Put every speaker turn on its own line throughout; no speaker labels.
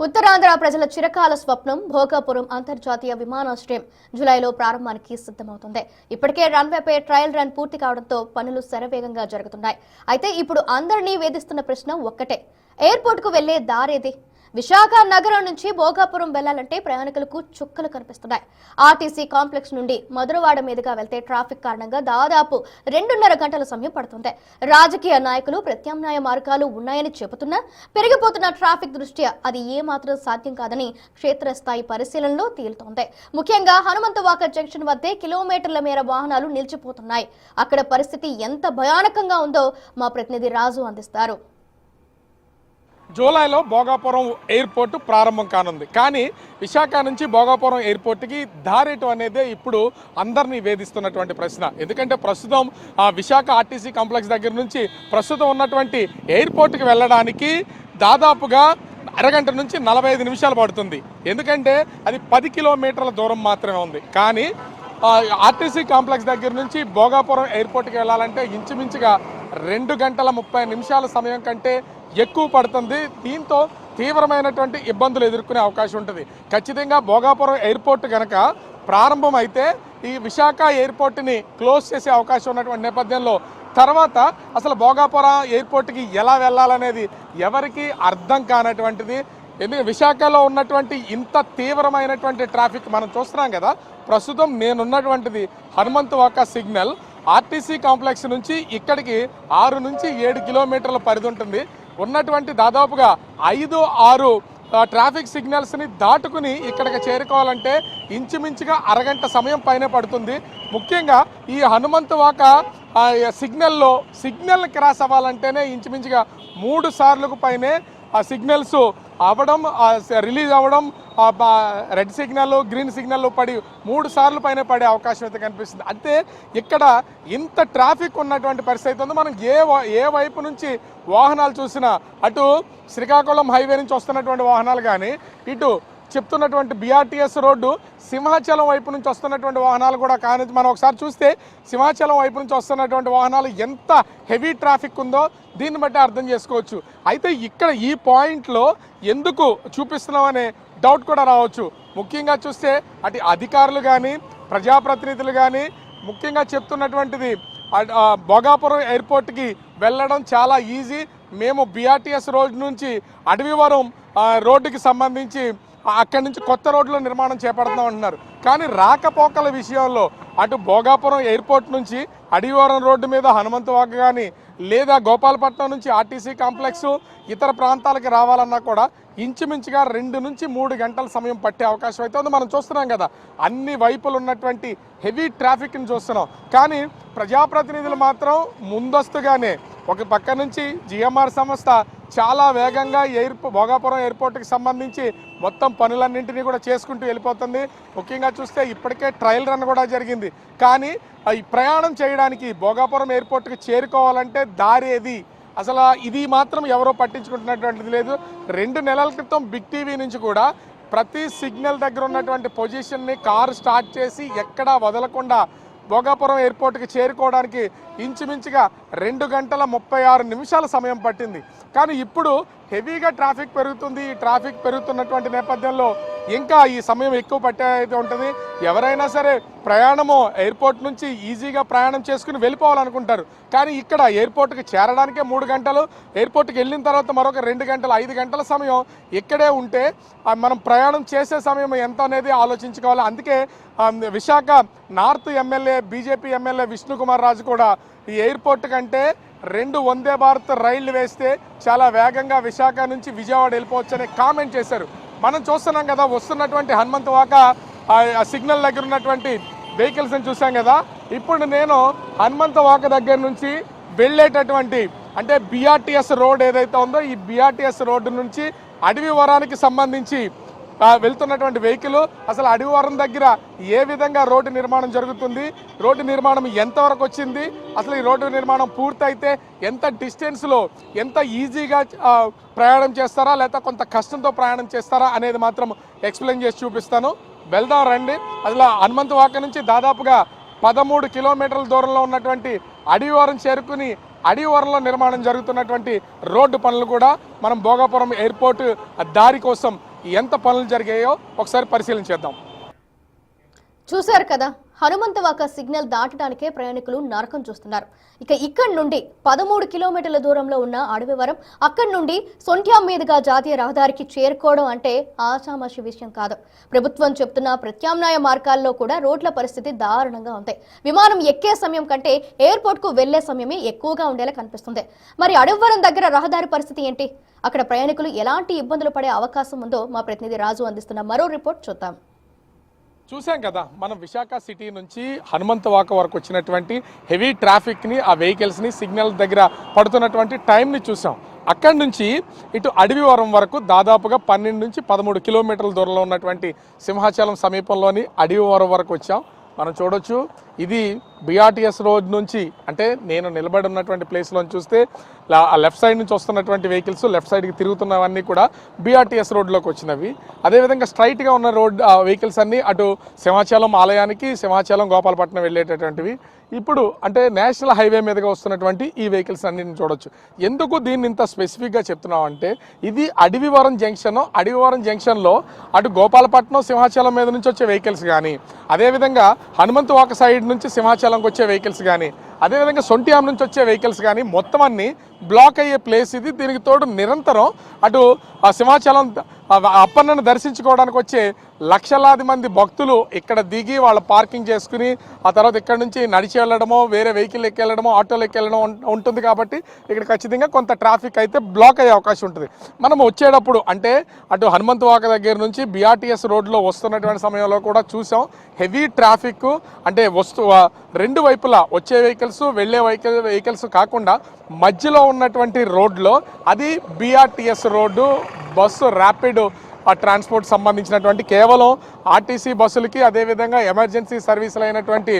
ఉత్తరాంధ్ర ప్రజల చిరకాల స్వప్నం భోగాపురం అంతర్జాతీయ విమానాశ్రయం జూలైలో ప్రారంభానికి సిద్ధమవుతుంది. ఇప్పటికే రన్వేపై ట్రయల్ రన్ పూర్తి కావడంతో పనులు శరవేగంగా జరుగుతున్నాయి. అయితే ఇప్పుడు అందరినీ వేధిస్తున్న ప్రశ్న ఒక్కటే, ఎయిర్పోర్ట్ కు వెళ్లే దారేది? విశాఖ నగరం నుంచి భోగాపురం వెళ్లాలంటే ప్రయాణికులకు చుక్కలు కనిపిస్తున్నాయి. ఆర్టీసీ కాంప్లెక్స్ నుండి మధురవాడ మీదుగా వెళ్తే ట్రాఫిక్ కారణంగా దాదాపు 2.5 గంటల సమయం పడుతుంది. రాజకీయ నాయకులు ప్రత్యామ్నాయ మార్గాలు ఉన్నాయని చెబుతున్నా పెరిగిపోతున్న ట్రాఫిక్ దృష్ట్యా అది ఏమాత్రం సాధ్యం కాదని క్షేత్రస్థాయి పరిశీలనలో తేలుతోంది. ముఖ్యంగా హనుమంతవాక జంక్షన్ వద్దే కిలోమీటర్ల మేర వాహనాలు నిలిచిపోతున్నాయి. అక్కడ పరిస్థితి ఎంత భయానకంగా ఉందో మా ప్రతినిధి రాజు అందిస్తారు.
జూలైలో భోగాపురం ఎయిర్పోర్టు ప్రారంభం కానుంది. కానీ విశాఖ నుంచి భోగాపురం ఎయిర్పోర్ట్కి దారేటు అనేది ఇప్పుడు అందరినీ వేధిస్తున్నటువంటి ప్రశ్న. ఎందుకంటే ప్రస్తుతం విశాఖ ఆర్టీసీ కాంప్లెక్స్ దగ్గర నుంచి ప్రస్తుతం ఉన్నటువంటి ఎయిర్పోర్ట్కి వెళ్ళడానికి దాదాపుగా అరగంట నుంచి 45 నిమిషాలు పడుతుంది. ఎందుకంటే అది 10 కిలోమీటర్ల దూరం మాత్రమే ఉంది. కానీ ఆర్టీసీ కాంప్లెక్స్ దగ్గర నుంచి భోగాపురం ఎయిర్పోర్ట్కి వెళ్ళాలంటే ఇంచుమించుగా 2 గంటల 30 నిమిషాల సమయం కంటే ఎక్కువ పడుతుంది. దీంతో తీవ్రమైనటువంటి ఇబ్బందులు ఎదుర్కొనే అవకాశం ఉంటుంది. ఖచ్చితంగా భోగాపురం ఎయిర్పోర్ట్ కనుక ప్రారంభం అయితే ఈ విశాఖ ఎయిర్పోర్ట్ని క్లోజ్ చేసే అవకాశం ఉన్నటువంటి నేపథ్యంలో తర్వాత అసలు భోగాపురం ఎయిర్పోర్ట్కి ఎలా వెళ్ళాలనేది ఎవరికి అర్థం కానటువంటిది. ఎందుకంటే విశాఖలో ఉన్నటువంటి ఇంత తీవ్రమైనటువంటి ట్రాఫిక్ మనం చూస్తున్నాం కదా. ప్రస్తుతం నేనున్నటువంటిది హనుమంతవాక సిగ్నల్. ఆర్టీసీ కాంప్లెక్స్ నుంచి ఇక్కడికి 6 నుంచి 7 కిలోమీటర్ల పరిధి ఉంటుంది. ఉన్నటువంటి దాదాపుగా 5-6 ట్రాఫిక్ సిగ్నల్స్ని దాటుకుని ఇక్కడికి చేరుకోవాలంటే ఇంచుమించుగా అరగంట సమయం పైనే పడుతుంది. ముఖ్యంగా ఈ హనుమంతవాక సిగ్నల్ని క్రాస్ అవ్వాలంటేనే ఇంచుమించుగా 3 సార్లకు పైనే ఆ సిగ్నల్స్ అవ్వడం, రిలీజ్ అవ్వడం, రెడ్ సిగ్నల్ గ్రీన్ సిగ్నల్ పడి 3 సార్లు పైన పడే అవకాశం అయితే కనిపిస్తుంది. అంటే ఇక్కడ ఇంత ట్రాఫిక్ ఉన్నటువంటి పరిస్థితి ఉంది. మనం ఏ వైపు నుంచి వాహనాలు చూసినా అటు శ్రీకాకుళం హైవే నుంచి వస్తున్నటువంటి వాహనాలు కానీ ఇటు చెప్తున్నటువంటి బీఆర్టీఎస్ రోడ్డు సింహాచలం వైపు నుంచి వస్తున్నటువంటి వాహనాలు కూడా కానీ మనం ఒకసారి చూస్తే సింహాచలం వైపు నుంచి వస్తున్నటువంటి వాహనాలు ఎంత హెవీ ట్రాఫిక్ ఉందో దీన్ని బట్టి అర్థం చేసుకోవచ్చు. అయితే ఇక్కడ ఈ పాయింట్లో ఎందుకు చూపిస్తున్నామనే డౌట్ కూడా రావచ్చు. ముఖ్యంగా చూస్తే అటు అధికారులు కానీ ప్రజాప్రతినిధులు కానీ ముఖ్యంగా చెప్తున్నటువంటిది భోగాపురం ఎయిర్పోర్ట్కి వెళ్ళడం చాలా ఈజీ. మేము బీఆర్టీఎస్ రోడ్ నుంచి అడవివరం రోడ్డుకి సంబంధించి అక్కడి నుంచి కొత్త రోడ్ల నిర్మాణం చేపడుతున్నాం అంటున్నారు. కానీ రాకపోకల విషయంలో అటు భోగాపురం ఎయిర్పోర్ట్ నుంచి అడవివరం రోడ్డు మీద హనుమంతవాక కానీ లేదా గోపాలపట్నం నుంచి ఆర్టీసీ కాంప్లెక్స్ ఇతర ప్రాంతాలకు రావాలన్నా కూడా ఇంచుమించుగా 2 నుంచి 3 గంటల సమయం పట్టే అవకాశం అయితే ఉంది. మనం చూస్తున్నాం కదా, అన్ని వైపులు ఉన్నటువంటి హెవీ ట్రాఫిక్ని చూస్తున్నాం. కానీ ప్రజాప్రతినిధులు మాత్రం ముందస్తుగానే ఒక పక్క నుంచి జిఎంఆర్ సంస్థ చాలా వేగంగా భోగాపురం ఎయిర్పోర్ట్కి సంబంధించి మొత్తం పనులన్నింటినీ కూడా చేసుకుంటూ వెళ్ళిపోతుంది. ముఖ్యంగా చూస్తే ఇప్పటికే ట్రయల్ రన్ కూడా జరిగింది. కానీ ఈ ప్రయాణం చేయడానికి భోగాపురం ఎయిర్పోర్ట్కి చేరుకోవాలంటే దారి ఏది, అసలు ఇది మాత్రం ఎవరో పట్టించుకుంటున్నటువంటిది లేదు. 2 నెలల క్రితం బిగ్ టీవీ నుంచి కూడా ప్రతి సిగ్నల్ దగ్గర ఉన్నటువంటి పొజిషన్ని కారు స్టార్ట్ చేసి ఎక్కడా వదలకుండా భోగాపురం ఎయిర్పోర్ట్కి చేరుకోవడానికి ఇంచుమించుగా 2 గంటల 36 నిమిషాల సమయం పట్టింది. కానీ ఇప్పుడు హెవీగా ట్రాఫిక్ పెరుగుతుంది. ఈ ట్రాఫిక్ పెరుగుతున్నటువంటి నేపథ్యంలో ఇంకా ఈ సమయం ఎక్కువ పట్టే అయితే ఉంటుంది. ఎవరైనా సరే ప్రయాణము ఎయిర్పోర్ట్ నుంచి ఈజీగా ప్రయాణం చేసుకుని వెళ్ళిపోవాలనుకుంటారు. కానీ ఇక్కడ ఎయిర్పోర్ట్కి చేరడానికే 3 గంటలు, ఎయిర్పోర్ట్కి వెళ్ళిన తర్వాత మరొక 2 గంటలు, 5 గంటల సమయం ఇక్కడే ఉంటే మనం ప్రయాణం చేసే సమయం ఎంత అనేది ఆలోచించుకోవాలి. అందుకే Visakha north MLA BJP MLA Vishnukumar Raju కూడా ఈ ఎయిర్పోర్ట్ కంటే 2 వందే భారత్ రైళ్లు వేస్తే చాలా వేగంగా విశాఖ నుంచి విజయవాడ వెళ్ళిపోవచ్చు అనే కామెంట్ చేశారు. మనం చూస్తున్నాం కదా, వస్తున్నటువంటి హనుమంతవాక సిగ్నల్ దగ్గర ఉన్నటువంటి వెహికల్స్ని చూసాం కదా. ఇప్పుడు నేను హనుమంతవాక దగ్గర నుంచి వెళ్ళేటటువంటి అంటే బీఆర్టీఎస్ రోడ్ ఏదైతే ఉందో ఈ బీఆర్టీఎస్ రోడ్డు నుంచి అడవివరానికి సంబంధించి వెళ్తున్నటువంటి వెహికల్ అసలు అడవివరం దగ్గర ఏ విధంగా రోడ్డు నిర్మాణం జరుగుతుంది, రోడ్డు నిర్మాణం ఎంతవరకు వచ్చింది, అసలు ఈ రోడ్డు నిర్మాణం పూర్తయితే ఎంత డిస్టెన్స్లో ఎంత ఈజీగా ప్రయాణం చేస్తారా లేదా కొంత కష్టంతో ప్రయాణం చేస్తారా అనేది మాత్రం ఎక్స్ప్లెయిన్ చేసి చూపిస్తాను. వెళ్దాం రండి. అసలు హనుమంతవాక నుంచి దాదాపుగా 13 కిలోమీటర్ల దూరంలో ఉన్నటువంటి అడవివరం చేరుకుని అడవివరంలో నిర్మాణం జరుగుతున్నటువంటి రోడ్డు పనులు కూడా మనం భోగాపురం ఎయిర్పోర్ట్ దారి కోసం ఎంత పనులు జరిగాయో ఒకసారి పరిశీలించేద్దాం.
చూశారు కదా, హనుమంతవాక సిగ్నల్ దాటడానికే ప్రయాణికులు నరకం చూస్తున్నారు. ఇక ఇక్కడి నుండి 13 కిలోమీటర్ల దూరంలో ఉన్న అడవివరం, అక్కడి నుండి సొంట్యాం మీదుగా జాతీయ రహదారికి చేరుకోవడం అంటే ఆషామాషి విషయం కాదు. ప్రభుత్వం చెప్తున్న ప్రత్యామ్నాయ మార్గాల్లో కూడా రోడ్ల పరిస్థితి దారుణంగా ఉంది. విమానం ఎక్కే సమయం కంటే ఎయిర్పోర్ట్కు వెళ్లే సమయమే ఎక్కువగా ఉండేలా కనిపిస్తుంది. మరి అడవివరం దగ్గర రహదారి పరిస్థితి ఏంటి? అక్కడ ప్రయాణికులు ఎలాంటి ఇబ్బందులు పడే అవకాశం ఉందో మా ప్రతినిధి రాజు అందిస్తున్న మరో రిపోర్ట్ చూద్దాం.
చూసాం కదా, మనం విశాఖ సిటీ నుంచి హనుమంతవాక వరకు వచ్చినటువంటి హెవీ ట్రాఫిక్ని, ఆ వెహికల్స్ని, సిగ్నల్ దగ్గర పడుతున్నటువంటి టైంని చూసాం. అక్కడి నుంచి ఇటు అడవివరం వరకు దాదాపుగా 12 నుంచి 13 కిలోమీటర్ల దూరంలో ఉన్నటువంటి సింహాచలం సమీపంలోని అడవివరం వరకు వచ్చాం. మనం చూడొచ్చు, ఇది బిఆర్టీఎస్ రోడ్ నుంచి, అంటే నేను నిలబడి ఉన్నటువంటి ప్లేస్లో చూస్తే లెఫ్ట్ సైడ్ నుంచి వస్తున్నటువంటి వెహికల్స్ లెఫ్ట్ సైడ్కి తిరుగుతున్నవన్నీ కూడా బిఆర్టీఎస్ రోడ్లోకి వచ్చినవి. అదేవిధంగా స్ట్రైట్గా ఉన్న రోడ్ వెహికల్స్ అన్నీ అటు సింహాచలం ఆలయానికి, సింహాచలం గోపాలపట్నం వెళ్ళేటటువంటివి. ఇప్పుడు అంటే నేషనల్ హైవే మీదుగా వస్తున్నటువంటి ఈ వెహికల్స్ అన్నింటిని చూడొచ్చు. ఎందుకు దీన్ని ఇంత స్పెసిఫిక్గా చెప్తున్నాం అంటే, ఇది అడవివరం జంక్షన్లో అటు గోపాలపట్నం, సింహాచలం మీద నుంచి వచ్చే వెహికల్స్ కానీ, అదేవిధంగా హనుమంతవాక సైడ్ నుంచి సింహాచలంకి వచ్చే వెహికల్స్ కానీ, అదేవిధంగా సొంటియాం నుంచి వచ్చే వెహికల్స్ కానీ మొత్తం అన్నీ బ్లాక్ అయ్యే ప్లేస్ ఇది. దీనికి తోడు నిరంతరం అటు సింహాచలం అప్పన్నను దర్శించుకోవడానికి వచ్చే లక్షలాది మంది భక్తులు ఇక్కడ దిగి వాళ్ళ పార్కింగ్ చేసుకుని ఆ తర్వాత ఇక్కడ నుంచి నడిచి వెళ్ళడమో, వేరే వెహికల్ ఎక్కి వెళ్ళడమో, ఆటోలు ఎక్కి వెళ్ళడం ఉంటుంది. కాబట్టి ఇక్కడ ఖచ్చితంగా కొంత ట్రాఫిక్ అయితే బ్లాక్ అయ్యే అవకాశం ఉంటుంది. మనం వచ్చేటప్పుడు అంటే అటు హనుమంతవాక దగ్గర నుంచి బిఆర్టీఎస్ రోడ్లో వస్తున్నటువంటి సమయంలో కూడా చూసాం హెవీ ట్రాఫిక్. అంటే రెండు వైపులా వచ్చే వెహికల్స్, వెళ్ళే వెహికల్స్ కాకుండా మధ్యలో ఉన్నటువంటి రోడ్లో, అది BRTS road, bus rapid transport సంబంధించినటువంటి కేవలం ఆర్టీసీ బస్సులకి, అదేవిధంగా ఎమర్జెన్సీ సర్వీసులు అయినటువంటి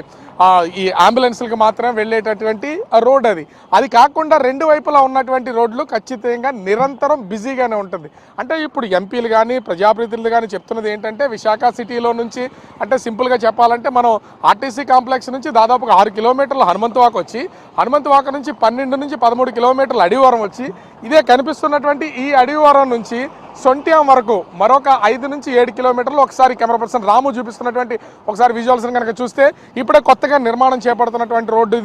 ఈ అంబులెన్స్లకు మాత్రమే వెళ్ళేటటువంటి రోడ్ అది కాకుండా రెండు వైపులా ఉన్నటువంటి రోడ్లు ఖచ్చితంగా నిరంతరం బిజీగానే ఉంటుంది. అంటే ఇప్పుడు ఎంపీలు కానీ ప్రజాప్రతినిధులు కానీ చెప్తున్నది ఏంటంటే, విశాఖ సిటీలో నుంచి అంటే సింపుల్గా చెప్పాలంటే మనం ఆర్టీసీ కాంప్లెక్స్ నుంచి దాదాపుగా 6 కిలోమీటర్లు హనుమంతవాక వచ్చి, హనుమంతవాక నుంచి 12 నుంచి 13 కిలోమీటర్లు అడవివరం వచ్చి, ఇదే కనిపిస్తున్నటువంటి ఈ అడవివరం నుంచి సొంట్యాం వరకు మరొక 5 నుంచి 7 కిలోమీటర్లు. ఒకసారి కెమెరా పర్సన్ రాము చూపిస్తున్నటువంటి ఒకసారి విజువల్స్ కనుక చూస్తే, ఇప్పుడే కొత్తగా నిర్మాణం చేపడుతున్నటువంటి రోడ్డు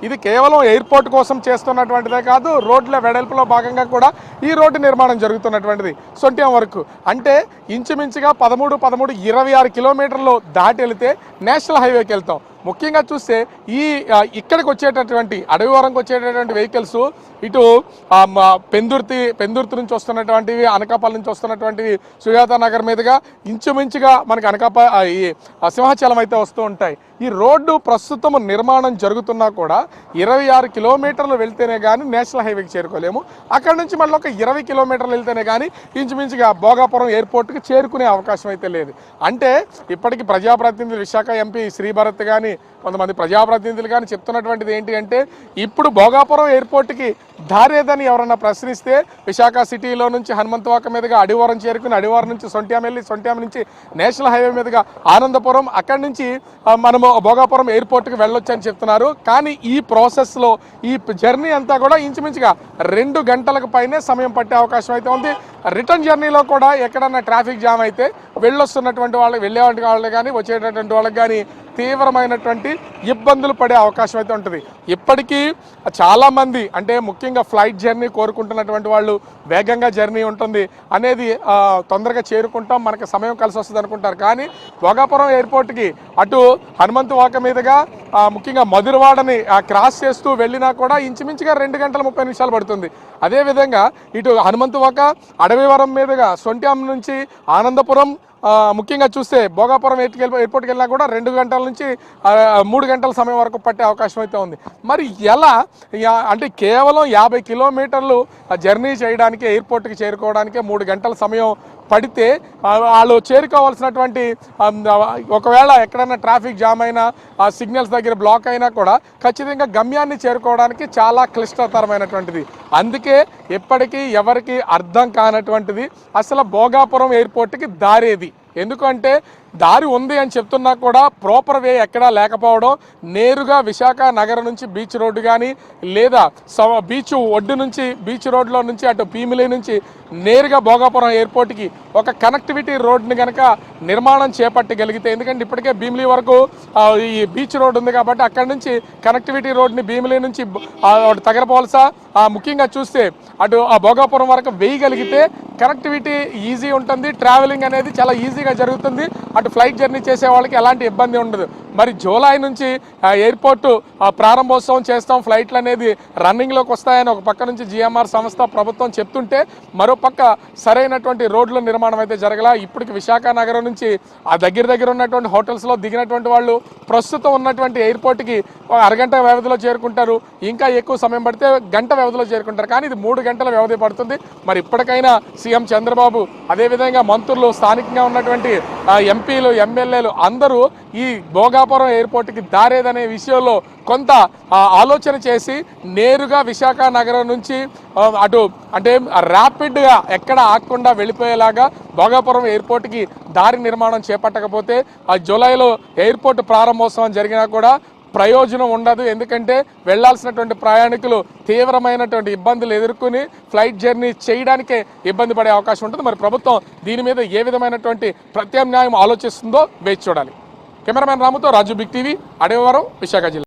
ఇది కేవలం ఎయిర్పోర్ట్ కోసం చేస్తున్నటువంటిదే కాదు, రోడ్ల వెడల్పులో భాగంగా కూడా ఈ రోడ్డు నిర్మాణం జరుగుతున్నటువంటిది సొంట్యాం వరకు. అంటే ఇంచుమించుగా 26 కిలోమీటర్లు దాటి వెళితే నేషనల్ హైవేకి వెళ్తాం. ముఖ్యంగా చూస్తే ఇక్కడికి వచ్చేటటువంటి అడవివరంకి వచ్చేటటువంటి వెహికల్స్ ఇటు పెందుర్తి నుంచి వస్తున్నటువంటివి, అనకాపల్లి నుంచి వస్తున్నటువంటివి, సుజాత నగర్ మీదుగా ఇంచుమించుగా మనకి ఈ సింహాచలం అయితే వస్తూ ఉంటాయి. ఈ రోడ్డు ప్రస్తుతం నిర్మాణం జరుగుతున్నా కూడా 26 కిలోమీటర్లు వెళ్తేనే కానీ నేషనల్ హైవేకి చేరుకోలేము. అక్కడ నుంచి మళ్ళీ ఒక 20 కిలోమీటర్లు వెళ్తేనే కానీ ఇంచుమించుగా భోగాపురం ఎయిర్పోర్ట్కి చేరుకునే అవకాశం అయితే లేదు. అంటే ఇప్పటికీ ప్రజాప్రతినిధులు, విశాఖ ఎంపీ శ్రీభరత్ కానీ, కొంతమంది ప్రజాప్రతినిధులు కానీ చెప్తున్నటువంటిది ఏంటి అంటే, ఇప్పుడు భోగాపురం ఎయిర్పోర్ట్కి దారేదని ఎవరన్నా ప్రశ్నిస్తే, విశాఖ సిటీలో నుంచి హనుమంతవాక మీదుగా అడవివరం చేరుకుని, అడవివరం నుంచి సొంట్యాం వెళ్ళి, సొంట్యాం నుంచి నేషనల్ హైవే మీదుగా ఆనందపురం, అక్కడి నుంచి మనము భోగాపురం ఎయిర్పోర్ట్కి వెళ్ళొచ్చు అని చెప్తున్నారు. కానీ ఈ ప్రాసెస్లో ఈ జర్నీ అంతా కూడా ఇంచుమించుగా 2 గంటలకు పైనే సమయం పట్టే అవకాశం అయితే ఉంది. రిటర్న్ జర్నీలో కూడా ఎక్కడన్నా ట్రాఫిక్ జామ్ అయితే వెళ్ళొస్తున్నటువంటి వాళ్ళకి, వెళ్ళేటువంటి వాళ్ళకి కానీ, వచ్చేటటువంటి వాళ్ళకి కానీ తీవ్రమైనటువంటి ఇబ్బందులు పడే అవకాశం అయితే ఉంటుంది. ఇప్పటికీ చాలామంది అంటే ముఖ్యంగా ఫ్లైట్ జర్నీ కోరుకుంటున్నటువంటి వాళ్ళు వేగంగా జర్నీ ఉంటుంది అనేది, తొందరగా చేరుకుంటాం, మనకి సమయం కలిసి వస్తుంది అనుకుంటారు. కానీ భోగాపురం ఎయిర్పోర్ట్కి అటు హనుమంతవాక మీదుగా ముఖ్యంగా మధురవాడని క్రాస్ చేస్తూ వెళ్ళినా కూడా ఇంచుమించుగా 2 గంటల 30 నిమిషాలు పడుతుంది. అదేవిధంగా ఇటు హనుమంతవాక, అడవివరం మీదుగా సొంట్యాం నుంచి ఆనందపురం, ముఖ్యంగా చూస్తే భోగాపురం ఎయిర్పోర్ట్కి వెళ్ళినా కూడా 2 గంటల నుంచి 3 గంటల సమయం వరకు పట్టే అవకాశం అయితే ఉంది. మరి ఎలా అంటే కేవలం 50 కిలోమీటర్లు జర్నీ చేయడానికి, ఎయిర్పోర్ట్కి చేరుకోవడానికే 3 గంటల సమయం పడితే, వాళ్ళు చేరుకోవాల్సినటువంటి ఒకవేళ ఎక్కడైనా ట్రాఫిక్ జామ్ అయినా, సిగ్నల్స్ దగ్గర బ్లాక్ అయినా కూడా ఖచ్చితంగా గమ్యాన్ని చేరుకోవడానికి చాలా క్లిష్టతరమైనటువంటిది. అందుకే ఇప్పటికీ ఎవరికి అర్థం కానటువంటిది అసలు భోగాపురం ఎయిర్పోర్ట్కి దారేది. ఎందుకంటే దారి ఉంది అని చెప్తున్నా కూడా ప్రాపర్ వే ఎక్కడా లేకపోవడం, నేరుగా విశాఖ నగరం నుంచి బీచ్ రోడ్డు కానీ లేదా బీచ్ ఒడ్డు నుంచి బీచ్ రోడ్లో నుంచి అటు భీమిలి నుంచి నేరుగా భోగాపురం ఎయిర్పోర్ట్కి ఒక కనెక్టివిటీ రోడ్ని కనుక నిర్మాణం చేపట్టగలిగితే, ఎందుకంటే ఇప్పటికే భీమిలి వరకు ఈ బీచ్ రోడ్ ఉంది కాబట్టి అక్కడి నుంచి కనెక్టివిటీ రోడ్ని భీమిలి నుంచి తగరపోవలస ముఖ్యంగా చూస్తే అటు ఆ భోగాపురం వరకు వేయగలిగితే కనెక్టివిటీ ఈజీ ఉంటుంది, ట్రావెలింగ్ అనేది చాలా ఈజీగా జరుగుతుంది, అటు ఫ్లైట్ జర్నీ చేసే వాళ్ళకి ఎలాంటి ఇబ్బంది ఉండదు. మరి జూలై నుంచి ఎయిర్పోర్టు ప్రారంభోత్సవం చేస్తాం, ఫ్లైట్లు అనేది రన్నింగ్లోకి వస్తాయని ఒక పక్క నుంచి జిఎంఆర్ సంస్థ ప్రభుత్వం చెప్తుంటే, మరో పక్క సరైనటువంటి రోడ్ల నిర్మాణం అయితే జరగల. ఇప్పటికి విశాఖ నగరం నుంచి ఆ దగ్గర ఉన్నటువంటి హోటల్స్లో దిగినటువంటి వాళ్ళు ప్రస్తుతం ఉన్నటువంటి ఎయిర్పోర్ట్కి అరగంట వ్యవధిలో చేరుకుంటారు, ఇంకా ఎక్కువ సమయం పడితే గంట వ్యవధిలో చేరుకుంటారు. కానీ ఇది 3 గంటల వ్యవధి పడుతుంది. మరి ఇప్పటికైనా సీఎం చంద్రబాబు, అదేవిధంగా మంత్రులు, స్థానికంగా ఉన్నటువంటి ఎంపీలు, ఎమ్మెల్యేలు అందరూ ఈ భోగాపురం ఎయిర్పోర్ట్కి దారేదనే విషయంలో కొంత ఆలోచన చేసి నేరుగా విశాఖ నగరం నుంచి అటు అంటే ర్యాపిడ్గా ఎక్కడ ఆగకుండా వెళ్ళిపోయేలాగా భోగాపురం ఎయిర్పోర్ట్కి దారి నిర్మాణం చేపట్టకపోతే ఆ జూలైలో ఎయిర్పోర్ట్ ప్రారంభోత్సవం జరిగినా కూడా ప్రయోజనం ఉండదు. ఎందుకంటే వెళ్లాల్సినటువంటి ప్రయాణికులు తీవ్రమైనటువంటి ఇబ్బందులు ఎదుర్కొని ఫ్లైట్ జర్నీ చేయడానికే ఇబ్బంది పడే అవకాశం ఉంటుంది. మరి ప్రభుత్వం దీని మీద ఏ విధమైనటువంటి ప్రత్యామ్నాయం ఆలోచిస్తుందో వేచి చూడాలి. కెమెరామెన్ రాముతో రాజు, బిగ్ టీవీ, అడవివరం, విశాఖ జిల్లా.